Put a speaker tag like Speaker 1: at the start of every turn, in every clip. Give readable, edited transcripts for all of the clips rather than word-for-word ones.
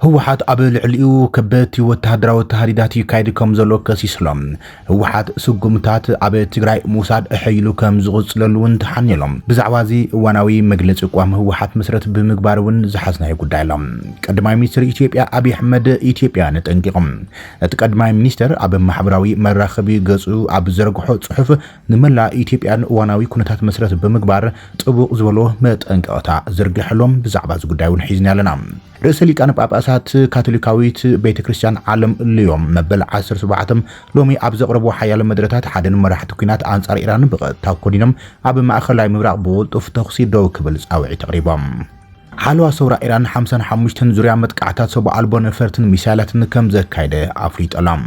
Speaker 1: ህወሓት ኣብ ልዕሊኡ ከበድቲ ወተሃደራዊ ተሃዲዳት ይካይድ ከም ዘሎ ከሲስሎም ህወሓት ስጉምታት ኣብ ትግራይ ሙሳድ እሕይሉ ከም ዝቕጽለሉ ተሓኒሎም ብዛዕባ እዚ እዋናዊ መግለጺ ቋም ህወሓት መስረት ብምግባር እውን ዝሓዝናይ ጉዳይ ኣሎም ቀዳማይ ሚኒስትር ኢትዮጵያ አብይ አሕመድ ኢትዮጵያ ነጠንቂቆም እቲ ቀዳማይ ሚኒስትር ኣብ ማሕበራዊ መራኸቢ ገጹ ኣብ ዘርግሖ ጽሑፍ ንመላ ኢትዮጵያን እዋናዊ ኩነታት መስረት ብምግባር ጥቡቕ ዝበሎ መጠንቀቕታ ዘርግሕሎም ብዛዕባ እዚ ጉዳይ እውን ሒዝና ኣለና ርእሰ ሊቃነ ጳጳሳት ካቶሊካዊት ቤተክርስቲያን ዓለም ልዮም መበል 17 ሎሚ ኣብ ዘቕረቡ ሓያሎ መድረታት ሓደን መራሕቲ ኩናት አንጻር ኢራን ብቐጥታ ኮዲኖም ኣብ ማእኸላይ ምብራቕ ብውልጡፍ ተኽሲ ደው ክብል ጻውዒት ተቕሪቦም ሓለዋ ሰውራ ኢራን 55 ዙርያ መጥቃዕታት ሰብኡ ኣልቦ ነፈርትን ሚሳይላትን ከም ዘካይደ ኣፍሊጦሎም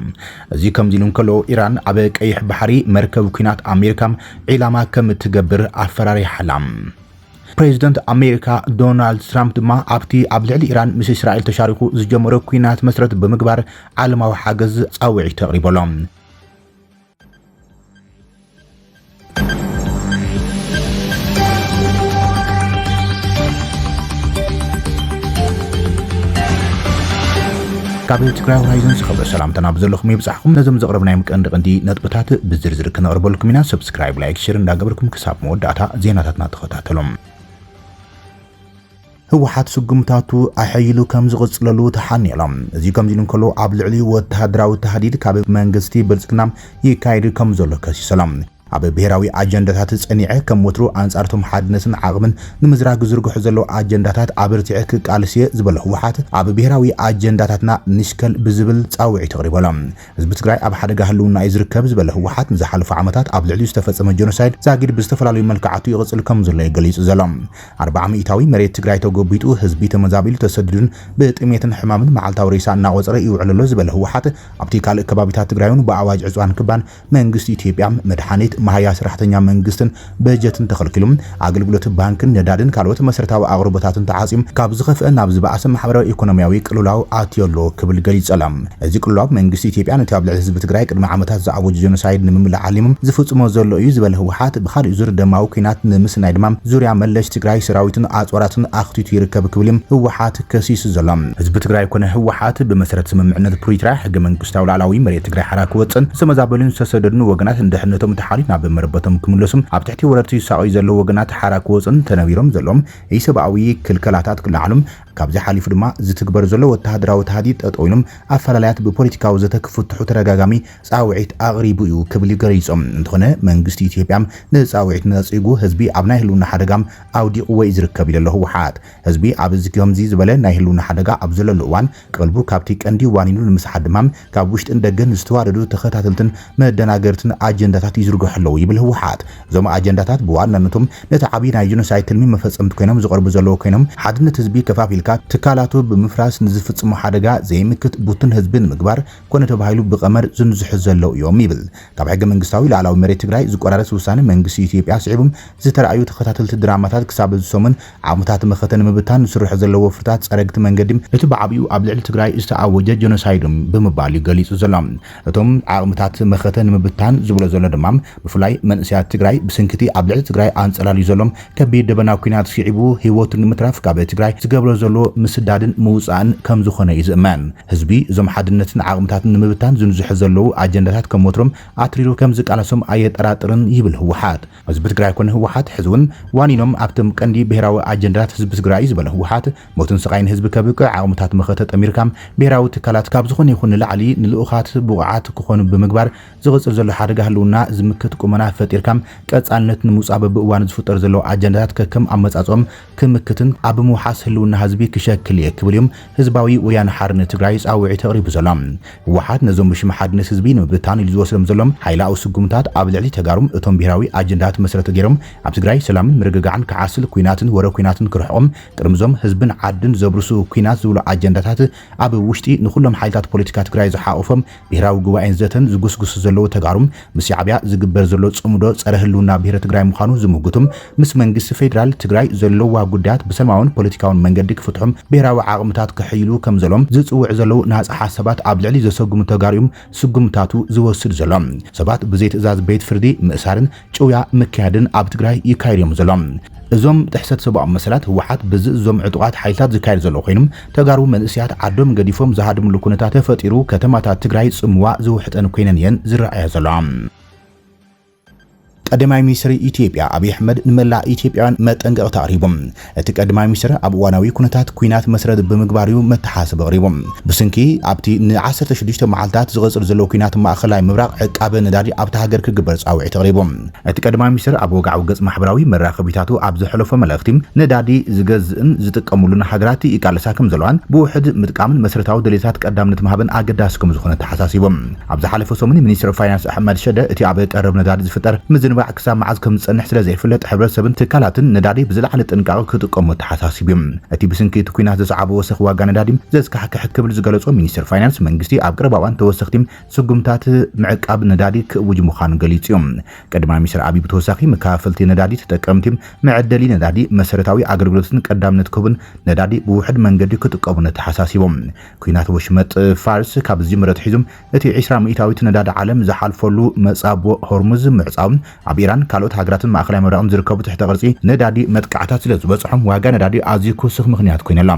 Speaker 1: እዚ ከም ኢሉ እንከሎ ኢራን ኣብ ቀይሕ ባሕሪ መርከብ ኩናት ኣሜሪካ ዒላማ ከም እትገብር ኣፈራሪሓላም ፕሬዚደንት አሜሪካ ዶናልድ ትራምፕ ድማ ኣብቲ ኣብ ልዕሊ ኢራን ምስ እስራኤል ተሻሪኩ ዝጀመረ ኩናት መስረት ብምግባር ዓለማዊ ሓገዝ ጻውዒት ተቕሪቦሎም ካብ ትግራይ ሆራይዘን ዝኸበረ ሰላምታና ብዘለኹም ይብጻሕኩም ነዞም ዘቕረብናዮም ቀንዲ ነጥብታት ብዝርዝር ክነቕርበልኩም ኢና ሰብስክራይብ ላይክ ሼር እንዳገበርኩም ክሳብ መወዳእታ ዜናታትና ተኸታተሎም ህወሓት ስጉምታቱ ኣሕይሉ ከም ዝቕጽለሉ ተሓኒሎም እዚ ከም ኢሉ እንከሎ ኣብ ልዕሊ ወተሃደራዊ ተሃዲድ ካብ መንግስቲ ብልጽግና ይካይድ ከም ዘሎ ከሲሶሎም ኣብ ብሔራዊ አጀንዳታት ጸኒዐ ከም ወትሮ አንጻርቶም ሓድነትን ዓቕምን ንምዝራግ ዝርግሑ ዘሎ አጀንዳታት ኣብርቲዕ ክቃልስየ ዝበለ ህወሓት ኣብ ብሔራዊ አጀንዳታትና ንሽከል ብዝብል ጻውዒት ተቕሪቦሎም ህዝቢ ትግራይ ኣብ ሓደጋ ህልውና ይዝርከብ ዝበለ ህወሓት ንዝሓለፉ ዓመታት ኣብ ልዕሊኡ ዝተፈጸመ ጀኖሳይድ ዛጊድ ብዝተፈላለዩ መልክዓቱ ይቕጽል ከም ዘሎ ይገሊጹ ዘሎም 40% መሬት ትግራይ ተጎቢጡ ህዝቢ ተመዛቢሉ ተሰዲዱን ብጥሜትን ሕማምን መዓልታዊ ሬሳ እናቆፀረ ይውዕለሎ ዝበለ ህወሓት ኣብቲ ካልእ ከባቢታት ትግራይን ብኣዋጅ ዕፅዋን ክባን መንግስቲ ኢትዮጵያ መድሓኒት ማህያ ስራሕተኛ መንግስትን በጀትን ተኸልኪሎም አገልግሎት ባንክን ነዳድን ካልኦት መሰረታዊ አቅርቦታትን ተዓጺም ካብ ዝኸፍአ ናብ ዝበኣሰ ማሕበራዊ ኢኮኖሚያዊ ቅልውላው ኣትየሎ ክብል ገሊጸሎም እዚ ቅልውላው መንግስቲ ኢትዮጵያ ነቲ ኣብ ልዕሊ ህዝቢ ትግራይ ቅድሚ ዓመታት ዝኣወጀ ጀኖሳይድ ንምምላእ ዓሊሞም ዝፍጽሞ ዘሎ እዩ ዝበለ ህወሓት ብኻልእ ዙር ደማዊ ኩናት ንምስናይ ድማ ዙርያ መለሽ ትግራይ ሰራዊትን ኣጽዋራትን ኣኽቲቱ ይርከብ ክብልም ህወሓት ከሲስ ዘሎም ህዝቢ ትግራይ ኮነ ህወሓት ብመሰረት ስምምዕነት ፕሪቶሪያ ሕገ መንግስታዊ ላዕላዊ መሬት ትግራይ ሓራ ክወጽን ዝተመዛበሉን ዝተሰደዱን ወገናት እንድሕነቶም ተሓሊፍ ናብ መረበቶም ክምለሱም ኣብ ትሕቲ ወረርቲ ሳቆይ ዘሎ ወገናት ሓራ ክወጽን ተነቢሮም ዘሎም ኢሰብኣዊ ክልከላታት ክላዓሉም ካብዚ ሓሊፉ ድማ ዝትግበር ዘሎ ወተሃደራዊ ተሃዲድ ጠጠውሎም ኣፈላላያት ብፖለቲካዊ ዘተክፍትሑ ተረጋጋሚ ጻውዒት ኣቕሪቡ እዩ ክብል ገሊጾም እንትኾነ መንግስቲ ኢትዮጵያ ንጻውዒት ነጽጉ ህዝቢ ኣብ ናይ ህልውና ሓደጋም ኣውዲቑ ወይ ዝርከብ ኢሉ ህወሓት ህዝቢ ኣብ እዚ ከምዚ ዝበለ ናይ ህልውና ሓደጋ ኣብ ዘለሉ እዋን ቀልቡ ካብቲ ቀንዲ ዋኒኑ ንምስሓድ ድማ ካብ ውሽጥን ደገን ዝተዋረዱ ተኸታተልትን መደናገርትን አጀንዳታት ይዝርግሑ ይብል ህወሓት እዞም አጀንዳታት ብዋናነቶም ነቲ ዓብይ ናይ ጀኖሳይድ ትልሚ መፈጸምቲ ኮይኖም ዝቐርቡ ዘለዉ ኮይኖም ሓድነት ህዝቢ ከፋፊልካ ትካላቱ ብምፍራስ ንዝፍጽሙ ሓደጋ ዘይምክት ቡትን ህዝብን ምግባር ኮነ ተባሂሉ ብቐመር ዝንዝሕ ዘለው እዮም ይብል ካብ ሕገ መንግስታዊ ላዕላዊ መሬት ትግራይ ዝቆራረጽ ውሳነ መንግስቲ ኢትዮጵያ ስዒቡም ዝተራእዩ ተኸታተልቲ ድራማታት ክሳብ ዝሰሙን ዓመታት መኸተን ምብታን ዝስርሑ ዘለዎ ፍርታት ጸረግቲ መንገዲ እቲ ብዓብዩ ኣብ ልዕሊ ትግራይ ዝተኣወጀ ጀኖሳይድ ብምባል ይገሊጹ ዘሎም እቶም ዓቕምታት መኸተን ምብታን ዝብሎ ዘሎ ድማ ብፍላይ መንእስያት ትግራይ ብስንክቲ ኣብ ልዕሊ ትግራይ አንጸላልዩ ዘሎም ከቢድ ደበና ኩናት ሲዒቡ ህይወቱ ንምትራፍ ካብ ትግራይ ዝገብሮ ዘሎ ምስዳድን ምውፃእን ከም ዝኾነ ይዝእመን ህዝቢ እዞም ሓድነትን ዓቕምታትን ንምብታን ዝንዝሑ ዘለው አጀንዳታት ከም ወትሮም ኣትሪሩ ከም ዝቃለሶም ኣየጠራጥርን ይብል ህወሓት ህዝቢ ትግራይ ኮነ ህወሓት ሕዝውን ዋኒኖም ኣብቶም ቀንዲ ብሔራዊ አጀንዳታት ህዝቢ ትግራይ ዝበለ ህወሓት ሞትን ስቃይን ህዝቢ ከብቅዕ ዓቕምታት መኸተ ጠሚርካም ብሔራዊ ትካላት ካብ ዝኾነ ይኹን ንላዕሊ ንልኡኻት ብቑዓት ክኾኑ ብምግባር ዝቕጽል ዘሎ ሓደጋ ህልውና ዝምክት ቁመና ፈጢርካም ቀጻልነት ንምውጻእ በብእዋን ዝፍጠር ዘሎ አጀንዳታት ከከም ኣመጻጾም ክምክትን ኣብ ምውሓስ ህልውና ህዝቢ ክሸክል የክብልዮም ህዝባዊ ወያነ ሓርነት ትግራይ ጻውዒት ተቕሪቡ ዘሎም ህወሓት ነዞም ምሽም ሓድነት ህዝቢ ንምብታን ኢሉ ዝወስዶም ዘሎም ሓይላዊ ስጉምታት ኣብ ልዕሊ ተጋሩም እቶም ብሔራዊ አጀንዳታት መሰረት ገይሮም ኣብ ትግራይ ሰላምን ምርግጋዕን ክዓስል ኩናትን ወረ ኩናትን ክርሕቆም ቅድሚዞም ህዝብን ዓድን ዘብርሱ ኩናት ዝብሉ አጀንዳታት ኣብ ውሽጢ ንኩሎም ሓይልታት ፖለቲካ ትግራይ ዝሓቆፎም ብሔራዊ ጉባኤን ዘተን ዝጉስጉስ ዘለው ተጋሩም ምስ ሻዕብያ ዝግበር ዘሎ ጽምዶ ጸረ ህልውና ብሔረ ትግራይ ምዃኑ ዝምጉቱም ምስ መንግስቲ ፌደራል ትግራይ ዘለዋ ጉዳያት ብሰላማውን ፖለቲካውን መንገዲ ክፍቱ ዝበፅሖም ብሄራዊ ዓቕምታት ክሕይሉ ከም ዘሎም ዝጽውዕ ዘለው ናጽ ሓሳባት ኣብ ልዕሊ ዘሰጉሙ ተጋሪዮም ስጉምታቱ ዝወስድ ዘሎ ሰባት ብዘይ ትእዛዝ ቤት ፍርዲ ምእሳርን ጭውያ ምክያድን ኣብ ትግራይ ይካይድዮም ዘሎም እዞም ጥሕሰት ሰብኣዊ መሰላት ህወሓት ብዝእዞም ዕጡቃት ሓይልታት ዝካየድ ዘሎ ኮይኖም ተጋሩ መንእስያት ዓዶም ገዲፎም ዝሃድምሉ ኩነታት ተፈጢሩ ከተማታት ትግራይ ጽምዋ ዝውሕጠን ኮይነን እየን ዝረኣያ ዘሎ ቀዳማይ ሚኒስትር ኢትዮጵያ አብይ አህመድ ንመላ ኢትዮጵያውያን መጠንቀቅ ተቅሪቦም እቲ ቀዳማይ ሚኒስትር ኣብ ዋናዊ ኩነታት ኩናት መስረት ብምግባሪው መተሓሰብ ቀሪቦም ብስንኪ ኣብቲ ን16 መዓልታት ዝቕፅር ዘሎ ኩናት ማእኸላይ ምብራቅ ዕቃበ ነዳዲ ኣብቲ ሃገር ክግበር ጻውዒት ተቅሪቦም እቲ ቀዳማይ ሚኒስትር ኣብ ወጋዓዊ ገጽ ማሕበራዊ መራኸቢታቱ ኣብ ዝሕለፈ መልእኽቲ ነዳዲ ዝገዝእን ዝጥቀሙሉን ሃገራት ይቃለሳ ከም ዘለዋን ብውሕድ ምጥቃምን መስረታዊ ድሌታት ቀዳምነት ማህበን ኣገዳሲ ከም ዝኾነ ተሓሳሲቦም ኣብ ዝሓለፈ ሰሙን ሚኒስትር ፋይናንስ ኣሕመድ ሸደ እቲ ኣብ ቀረብ ነዳዲ ዝፍጠር ምዝንባዕ ክሳብ መዓዝ ከም ዝጸንሕ ስለ ዘይፍለጥ ሕብረተሰብን ትካላትን ነዳዲ ብዝለዓለ ጥንቃቐ ክጥቀሙ ተሓሳሲቦም እቲ ብስንኪ እቲ ኩናት ዘስዓበ ወሰኽ ዋጋ ነዳዲ ዘስካሕክሕ ክብል ዝገለጾ ሚኒስትር ፋይናንስ መንግስቲ ኣብ ቀረባ እዋን ተወሰኽቲ ስጉምታት ምዕቃብ ነዳዲ ክእውጅ ምዃኑ ገሊጹ ቀዳማይ ሚኒስትር አብይ ብተወሳኺ መካፈልቲ ነዳዲ ተጠቀምቲ መዕደሊ ነዳዲ መሰረታዊ ኣገልግሎትን ቀዳምነት ክቡን ነዳዲ ብውሕድ መንገዲ ክጥቀሙ ተሓሳሲቦም ኩናት ወሽመጥ ፋርስ ካብ ዝጅምረት ሒዙም እቲ 20 ሚእታዊት ነዳዲ ዓለም ዝሓልፈሉ መጻብኦ ሆርሙዝ ምዕጻው ኣብ ኢራን ካልኦት ሃገራትን ማእኸላይ ምብራቕን ዝርከቡ ትሕተ ቅርጺ ነዳዲ መጥቃዕታት ስለ ዝበፅሖም ዋጋ ነዳዲ ኣዝዩ ክውስኽ ምኽንያት ኮይነላ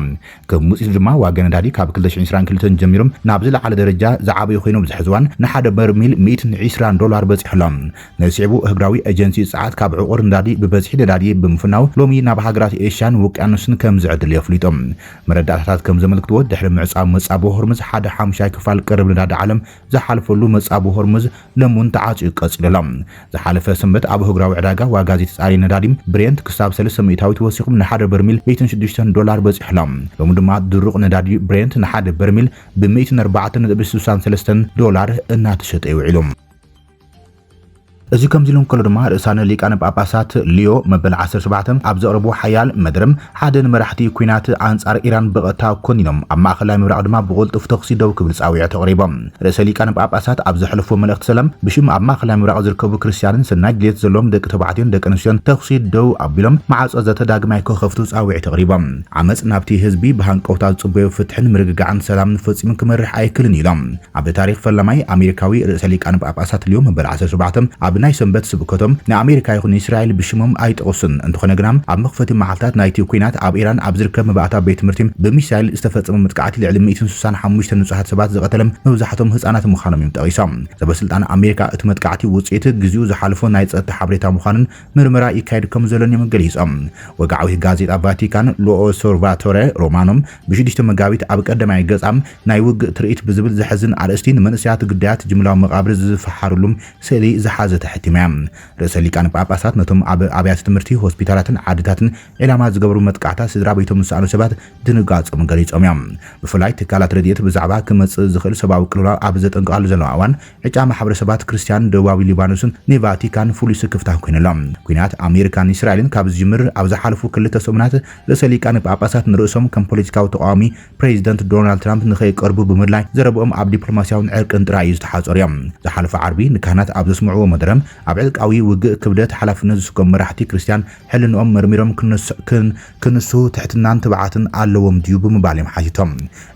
Speaker 1: ከም ውፅኢት ድማ ዋጋ ነዳዲ ካብ 2022 ጀሚሮም ናብ ዝለዓለ ደረጃ ዝዓበዩ ኮይኖም ዝሕዝዋን ንሓደ በርሚል $120 በፂሕላ ነሲዕቡ ህግራዊ ኤጀንሲ ጸዓት ካብ ዕቑር ነዳዲ ብበዝሒ ነዳዲ ብምፍናው ሎሚ ናብ ሃገራት ኤሽያን ውቅያኖስን ከም ዝዕድል የፍሊጦም መረዳእታታት ከም ዘመልክትዎ ድሕሪ ምዕጻብ መጻብኦ ሆርሙዝ ሓደ 5 ክፋል ቅርብ ነዳዲ ዓለም ዝሓልፈሉ መጻብኦ ሆርሙዝ ለሙን ተዓጽዩ ቀጽለላ ዝሓለፈ ሰንበት ኣብ ህግራዊ ዕዳጋ ዋጋ ዝተጻሪ ነዳዲ ብሬንት ክሳብ 300 ወሲኹም ንሓደ በርሚል $106 በፂሕላ ሎሚ ድማ ድሩቕ ነዳዲ ብሬንት ንሓደ በርሚል ብ$104.63 እናተሸጠ ይውዕሉ እዚ ከምዚሎም ከሎ ድማ ርእሳነ ሊቃነ ጳጳሳት ሊዮ መበል 17 ኣብ ዘቕርቡ ሓያል መድረም ሓደ ንመራሕቲ ኩናት ኣንጻር ኢራን በቐታ ኮኒኖም ኣብ ማእኸላይ ምብራቕ ድማ ብቁልጡፍ ተኽሲ ደው ክብል ጻውዒት ተቕሪቦም ርእሰ ሊቃነ ጳጳሳት ኣብ ዘሕለፉ መልእኽቲ ሰላም ብሽም ኣብ ማእኸላይ ምብራቕ ዝርከቡ ክርስቲያንን ሰናይ ድሌት ዘለዎም ደቂ ተባዕትዮን ደቂ ኣንስትዮን ተኽሲ ደው ኣቢሎም ማዕጾ ዘተዳግማይ ከኸፍቱ ጻውዒት ተቕሪቦም ዓመጽ ናብቲ ህዝቢ ብሃንቀውታ ዝጽበዩ ፍትሕን ምርግጋዕን ሰላምን ፈጺሙ ክመርሕ ኣይክልን ኢሎም ኣብ ታሪኽ ፈላማይ ኣሜሪካዊ ርእሰ ሊቃነ ጳጳሳት ሊዮ መበል 17 ኣብ ናይ ሰንበት ስብከቶም ንኣሜሪካ ይኹን እስራኤል ብሽሞም ኣይጠቕሱን እንተኾነ ግና ኣብ መኽፈቲ መዓልታት ናይቲ ኩናት ኣብ ኢራን ኣብ ዝርከብ መባእታ ቤት ትምህርቲ ብሚሳይል ዝተፈጸመ መጥቃዕቲ ልዕሊ 165 ንጹሓት ሰባት ዝቐተለም መብዛሕትኦም ህፃናት ምዃኖም እዮም ጠቒሶም ሰበስልጣን ኣሜሪካ እቲ መጥቃዕቲ ውጽኢት ግዜኡ ዝሓለፎ ናይ ጸጥታ ሓበሬታ ምዃኑን ምርመራ ይካየድ ከም ዘሎን እዮም ገሊፆም ወግዓዊ ጋዜጣ ቫቲካን ሎኦብሰርቫቶሬ ሮማኖም ብ6 መጋቢት ኣብ ቀዳማይ ገጻም ናይ ውግእ ትርኢት ብዝብል ዘሕዝን ኣርእስቲ ንመንእሰያት ግዳያት ጅምላዊ መቃብር ዝፈሓሩሉም ስእሊ ዝሓዘ ተሕቲማ ርእሰ ሊቃነ ጳጳሳት ነቶም ኣብ ኣብያተ ትምህርቲ ሆስፒታላትን ዓድታትን ዕላማ ዝገብሩ መጥቃዕታት ስድራ ቤቶም ዝሰኣኑ ሰባት ድንጋጾም ገሊፆም እዮም ብፍላይ ትካላት ረድኤት ብዛዕባ ክመጽእ ዝኽእል ሰብኣዊ ቅልውላው ኣብ ዘጠንቅቓሉ ዘለዋ እዋን ዕጫ ማሕበረሰባት ክርስቲያን ደቡባዊ ሊባኖስን ንቫቲካን ፍሉይ ስክፍታ ኮይነሎም ኩናት ኣሜሪካን እስራኤልን ካብ ዝጅምር ኣብ ዝሓለፉ ክልተ ሰሙናት ርእሰ ሊቃነ ጳጳሳት ንርእሶም ከም ፖለቲካዊ ተቃዋሚ ፕሬዚደንት ዶናልድ ትራምፕ ንኸይቀርቡ ብምድላይ ዘረብኦም ኣብ ዲፕሎማስያውን ዕርቅን ጥራይ እዩ ዝተሓፀሩ እዮም ዝሓለፈ ዓርቢ ንካህናት ኣብ ዘስምዕዎ መድረም ኣብ ዕልቃዊ ውግእ ክብደት ሓላፍነት ዝስከም መራሕቲ ክርስቲያን ሕልንኦም መርሚሮም ክንሱ ትሕትናን ትብዓትን ኣለዎም ድዩ ብምባል እዮም ሓቲቶም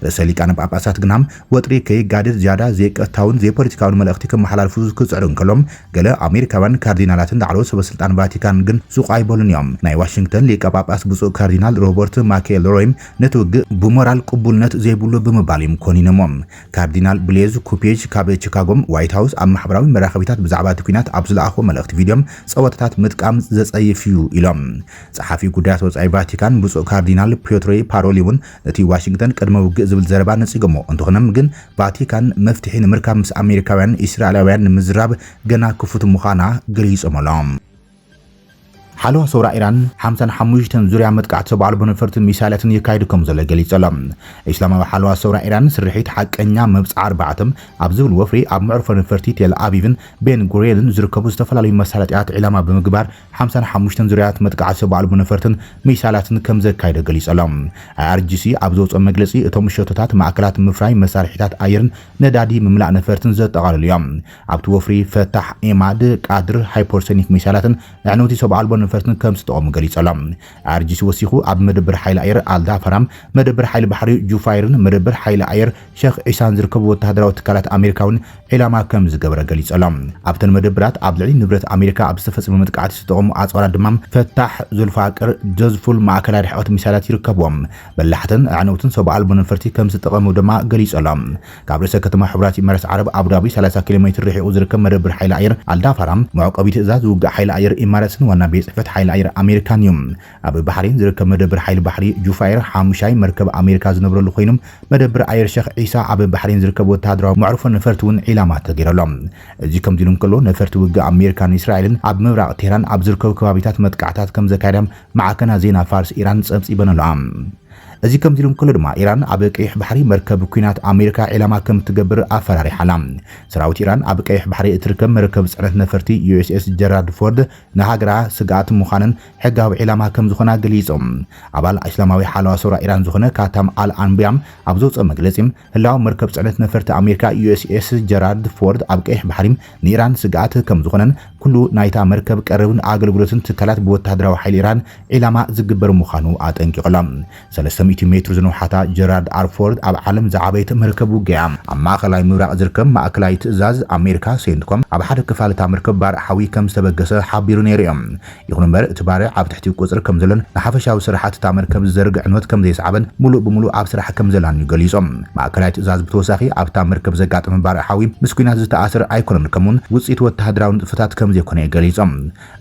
Speaker 1: ርእሰ ሊቃነ ጳጳሳት ግና ወጥሪ ከይጋድድ ዝያዳ ዘይቀጥታውን ዘይፖለቲካውን መልእኽቲ ከመሓላልፉ ክጽዕሩ እንከሎም ገለ ኣሜሪካውያን ካርዲናላትን ላዕለወ ሰበስልጣን ቫቲካን ግን ሱቕ ኣይበሉን እዮም ናይ ዋሽንግተን ሊቀ ጳጳስ ብፁዕ ካርዲናል ሮበርት ማኬሎሮይም ነቲ ውግእ ብሞራል ቅቡልነት ዘይብሉ ብምባል እዮም ኮኒኖሞም ካርዲናል ብሌዝ ኩፔጅ ካብ ቺካጎም ዋይት ሃውስ ኣብ ማሕበራዊ መራኸቢታት ብዛዕባ እቲ ኩናት ኣብ ዝለኣኹ መልእኽቲ ቪድዮም ጸወታታት ምጥቃም ዘጸይፍ እዩ ኢሎም ጸሓፊ ጉዳያት ወጻኢ ቫቲካን ብፁዕ ካርዲናል ፒዮትሮ ፓሮሊ እውን እቲ ዋሽንግተን ቅድመ ውግእ ዝብል ዘረባ ነጺጎሞ እንተኾነም ግን ቫቲካን መፍትሒ ንምርካብ ምስ ኣሜሪካውያን እስራኤላውያን ንምዝራብ ገና ክፉት ምዃና ገሊፆም ኣሎም ሓለዋ ሰውራ ኢራን 55 ዙርያ መጥቃዕቲ ሰብኣዊ በነፈርቲ ሚሳይላትን ይካይዱ ከም ዘሎ ገሊፆም እስላማዊ ሓለዋ ሰውራ ኢራን ስርሒት ሓቀኛ መብጽዓ 4 ኣብ ዝብል ወፍሪ ኣብ ምዕሩፍ ነፈርቲ ቴል አቪቭን ቤን ጉሪየንን ዝርከቡ ዝተፈላለዩ መሳለጥያት ዕላማ ብምግባር 55 ዙርያት መጥቃዕቲ ሰብኣዊ በነፈርትን ሚሳይላትን ከም ዘካይዱ ገሊፆም IRGC ኣብ ዘውፅኦ መግለጺ እቶም ሸቶታት ማዕከላት ምፍራይ መሳርሒታት ኣየርን ነዳዲ ምምላእ ነፈርትን ዘጠቓልሉ እዮም ኣብቲ ወፍሪ ፈታሕ ኤማድ ቃድር ሃይፐርሶኒክ ሚሳይላትን ዕንውቲ ሰብኣዊ ነፈርትን ከም ዝተቆሙ ገሊጸሎም አርጂሲ ወሲኹ ኣብ መደበር ሓይሊ ኣየር አልዳፈራም መደበር ሓይሊ ባሕሪ ጁፋይርን መደበር ሓይሊ ኣየር ሼክ ዒሳን ዝርከቡ ወተሃደራዊ ትካላት ኣሜሪካውን ዒላማ ከም ዝገበረ ገሊጸሎም ኣብተን መደበራት ኣብ ልዕሊ ንብረት ኣሜሪካ ኣብ ዝተፈጸመ መጥቃዕቲ ዝተቆሙ ኣጽዋራት ድማ ፈታሕ ዙልፋቅር ጀዝፉል ማእከላይ ርሕቀት ሚሳይላት ይርከብዎም በላሕተን ኣዕነውትን ሰብኣዊ ኣልቦ ነፈርቲ ከም ዝተጠቐሙ ድማ ገሊጸሎም ካብ ርእሰ ከተማ ሕብራት ኢሚሬትስ ዓረብ አቡዳቢ 30 ኪሎ ሜትር ርሒቁ ዝርከብ መደበር ሓይሊ ኣየር አልዳፈራም መዕቆቢ ትእዛዝ ውግእ ሓይሊ ኣየር ኢሚሬትስን ዋና ቤት ጽሕፈት ሓይሊ ኣየር ኣሜሪካን እዮም ኣብ ባሕሪን ዝርከብ መደበር ሓይሊ ባሕሪ ጁፋይር ሓሙሻይ መርከብ ኣሜሪካ ዝነብረሉ ኮይኖም መደበር ኣየር ሼክ ዒሳ ኣብ ባሕሪን ዝርከብ ወተሃደራዊ መዕርፎ ነፈርቲ እውን ዒላማ ተገይረሎም እዚ ከም ዲሉም ከሎ ነፈርቲ ውግእ ኣሜሪካን እስራኤልን ኣብ ምብራቅ ቴህራን ኣብ ዝርከቡ ከባቢታት መጥቃዕታት ከም ዘካየዳም ማዕከና ዜና ፋርስ ኢራን ጸብጺበነላ እዚ ከም ዲሉም ከሎ ድማ ኢራን ኣብ ቀይሕ ባሕሪ መርከብ ኩናት ኣሜሪካ ዒላማ ከም ትገብር ኣፈራሪሓላ ሰራዊት ኢራን ኣብ ቀይሕ ባሕሪ እትርከብ መርከብ ጽዕነት ነፈርቲ ዩኤስኤስ ጀራልድ ፎርድ ንሃገራ ስጋት ምዃንን ሕጋዊ ዒላማ ከም ዝኾና ገሊጾም ኣባል እስላማዊ ሓለዋ ሱራ ኢራን ዝኾነ ካታም አልአንቢያም ኣብ ዘውፅአ መግለጺ ህላው መርከብ ጽዕነት ነፈርቲ ኣሜሪካ ዩኤስኤስ ጀራልድ ፎርድ ኣብ ቀይሕ ባሕሪ ንኢራን ስጋት ከም ዝኾነን ኩሉ ናይታ መርከብ ቀረብን ኣገልግሎትን ትካላት ብወተሃደራዊ ሓይሊ ኢራን ዒላማ ዝግበር ምዃኑ ኣጠንቂቖሎም 300 ሜትር ዝነውሓታ ጀራልድ አርፎርድ ኣብ ዓለም ዝዓበየት መርከብ ውግያ ኣብ ማእከላይ ምብራቅ ዝርከብ ማእከላይ ትእዛዝ ኣሜሪካ ሴንትኮም ኣብ ሓደ ክፋልታ መርከብ ባርዓዊ ከም ዝተበገሰ ሓቢሩ ነይሩ እዮም ይኹን እምበር እቲ ባርዕ ኣብ ትሕቲ ቁፅሪ ከም ዘሎን ንሓፈሻዊ ስራሓት እታ መርከብ ዝዘርግዕ ዕንወት ከም ዘይሰዓበን ሙሉእ ብምሉእ ኣብ ስራሕ ከም ዘላን ገሊጾም ማእከላይ ትእዛዝ ብተወሳኺ ኣብታ መርከብ ዘጋጥም ባርዓዊ ምስ ኩናት ዝተኣሰረ ኣይኮነን ከምኡን ውፅኢት ወተሃደራዊ ንጥፈታት ከም ዘይኮነ ገሊጾም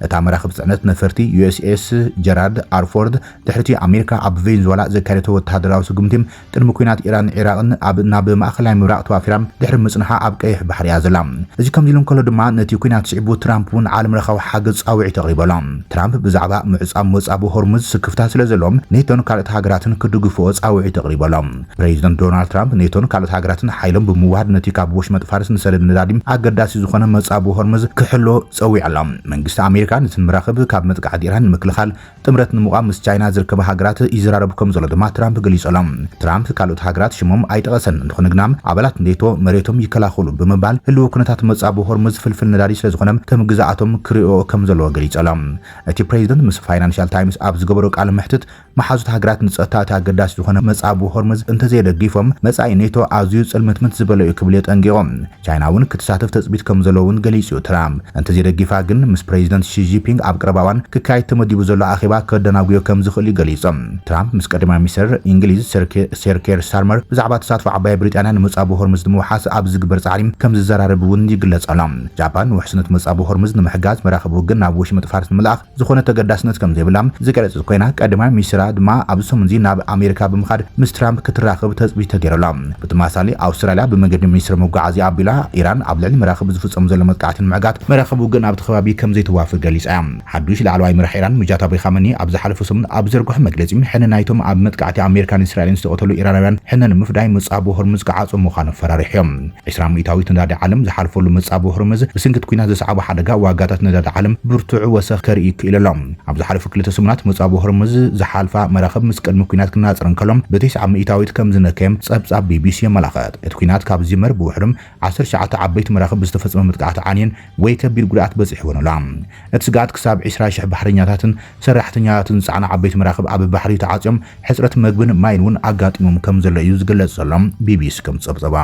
Speaker 1: እታ መራኽብ ጽዕነት ነፈርቲ ዩኤስኤስ ጀራልድ አርፎርድ ድሕርቲ ኣሜሪካ ኣብ ቬንዙዌላ ዘካየደቶ ወተሃደራዊ ስጉምቲም ቅድሚ ኩናት ኢራን ኢራቅን ናብ ማእከላይ ምብራቅ ተዋፊራም ድሕሪ ምጽንሓ ኣብ ቀይሕ ባሕሪ ያዘላ እዚ ከም ዲሉም ከሎ ድማ ነቲ ኩናት ስዒቡ ትራምፕ እውን ዓለም ለኻዊ ሓገዝ ጻውዒት ተቕሪበሎም ትራምፕ ብዛዕባ ምዕጻብ መጻቡ ሆርሙዝ ስክፍታ ስለ ዘሎም ኔቶን ካልኦት ሃገራትን ክድግፍኦ ጻውዒት ተቕሪበሎም ፕሬዚደንት ዶናልድ ትራምፕ ኔቶን ካልኦት ሃገራትን ሓይሎም ብምዋሃድ ነቲ ካብ ወሽመጥ ፋርስ ንሰደድ ነዳዲም ኣገዳሲ ዝኾነ መጻቡ ሆርሙዝ ክሕሎ ጸዊዖሎም መንግስቲ ኣሜሪካ ነቲ ምራኽብ ካብ መጥቃዕቲ ኢራን ንምክልኻል ጥምረት ንምቋም ምስ ቻይና ዝርከባ ሃገራት ይዘራረቡ ከም ዘሎ ድማ ትራምፕ ገሊጾሎም ትራምፕ ካልኦት ሃገራት ሽሞም ኣይጠቐሰን እንተኾነ ግና ኣባላት ኔቶ መሬቶም ይከላኸሉ ብምባል ህልው ኩነታት መጻቡ ሆርሙዝ ፍልፍል ነዳዲ ስለ ዝኾነ ከም ግዛኣቶም ክሪኦ ከም ዘለዎ ገሊጾሎም እቲ ፕሬዚደንት ምስ ፋይናንሻል ታይምስ ኣብ ዝገበሮ ቃለ መሕትት መሓዙት ሃገራት ንጸጥታ ኣገዳሲ ዝኾነ መጻቡ ሆርሙዝ እንተዘይደጊፎም መጻኢ ኔቶ ኣዝዩ ጽልምትምት ዝበለ እዩ ክብል የጠንቂቖም ቻይና እውን ክትሳተፍ ተጽቢት ከም ዘለውን ገሊጹ ትራምፕ እንተዘይደጊፋ ግን ምስ ፕሬዚደንት ሺ ጂንፒንግ ኣብ ቀረባዋን ክካየድ ተመዲቡ ዘሎ ኣኼባ ከደናጉዮ ከም ዝኽእል ገሊጾም ትራምፕ ምስ ቀዳማይ ሚኒስትር እንግሊዝ ሰር ኬር ስታርመር ብዛዕባ ተሳትፎ ዓባይ ብሪጣንያ ንመጻቡ ሆርሙዝ ንምውሓስ ኣብ ዝግበር ጻዕሪ ከም ዝዘራረብ እውን ይግለጸሎም ጃፓን ውሕስነት መጻቡ ሆርሙዝ ንምሕጋዝ መራኸቢ ውግን ናብ ወሽመጥ ፋርስ ንምልኣኽ ዝኾነ ተገዳስነት ከም ዘይብላ ዝገለጸት ኮይና ቀዳማይ ሚኒስትራ ድማ ኣብ ሰሙንዚ ናብ ኣሜሪካ ብምኻድ ምስ ትራምፕ ክትራኸብ ተጽቢት ተገይሩላ ብተመሳሳሊ ኣውስትራልያ ብመገዲ ሚኒስትር መጓዓዝያ ኣቢላ ኢራን ኣብ ልዕሊ መራኸቢ ዝፍጸም ዘሎ መጥቃዕትን ምዕጋት መራኸቢ ውግን ኣብ ተኸባቢ ከም ዘይተዋፍር ገሊጻ ሓዱሽ ላዕለዋይ መራሒ ኢራን ሙጃታቢ ኻመኒ ኣብ ዝሓለፈ ሰሙን ኣብ ዘርግሖ መግለጺ ሕነ ናይቶም ኣብ መጥቃዕቲ ኣሜሪካን እስራኤልን ዝተቐተሉ ኢራናውያን ሕነ ንምፍዳይ መጻቡ ሆርሙዝ ክዓጽሙ ምዃኑ ፈራሪሖም 20 ሚእታዊት ነዳዲ ዓለም ዝሓልፈሉ መጻቡ ሆርሙዝ ብስንክት ኩናት ዘስዓቦ ሓደጋ ዋጋታት ነዳዲ ዓለም ብርቱዕ ወሰኽ ከርኢ ክኢሎም ኣብ ዝሓለፉ ክልተ ሰሙናት መጻቡ ሆርሙዝ ዝሓልፋ መራኸብ ምስ ቅድሚ ኩናት ክናጽርን ከሎም ብ9 ሚእታዊት ከም ዝነከየም ጸብጻብ ቢቢሲ የመላኽት እቲ ኩናት ካብ ዚመር ብውሕድም 19 ዓበይቲ መራኸብ ዝተፈጸመ መጥቃዕቲ ዓንየን ወይ ከቢድ ጉድኣት በፂሕዎንላ እቲ ስጋት ክሳብ 20,000 ባሕረኛታትን ሰራሕተኛታትን ዝጸዓና ዓበይቲ መራኸብ ኣብ ባሕሪ ተዓጽዮም ሕጽረት መግብን ማይን እውን ኣጋጢሞም ከም ዘሎ እዩ ዝገልጽ ዘሎ ቢቢሲ ከም ጸብጸባ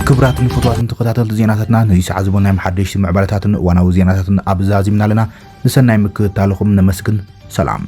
Speaker 1: ክብራትን ፍትዋትን ተኸታተልቲ ዜናታትና ነዚ ሰዓት ዝበልናዮም ሓደሽቲ ምዕባለታትን እዋናዊ ዜናታትን ኣብዛዚምና ኣለና ንሰናይ ምክትታልኩም ነመስግን ሰላም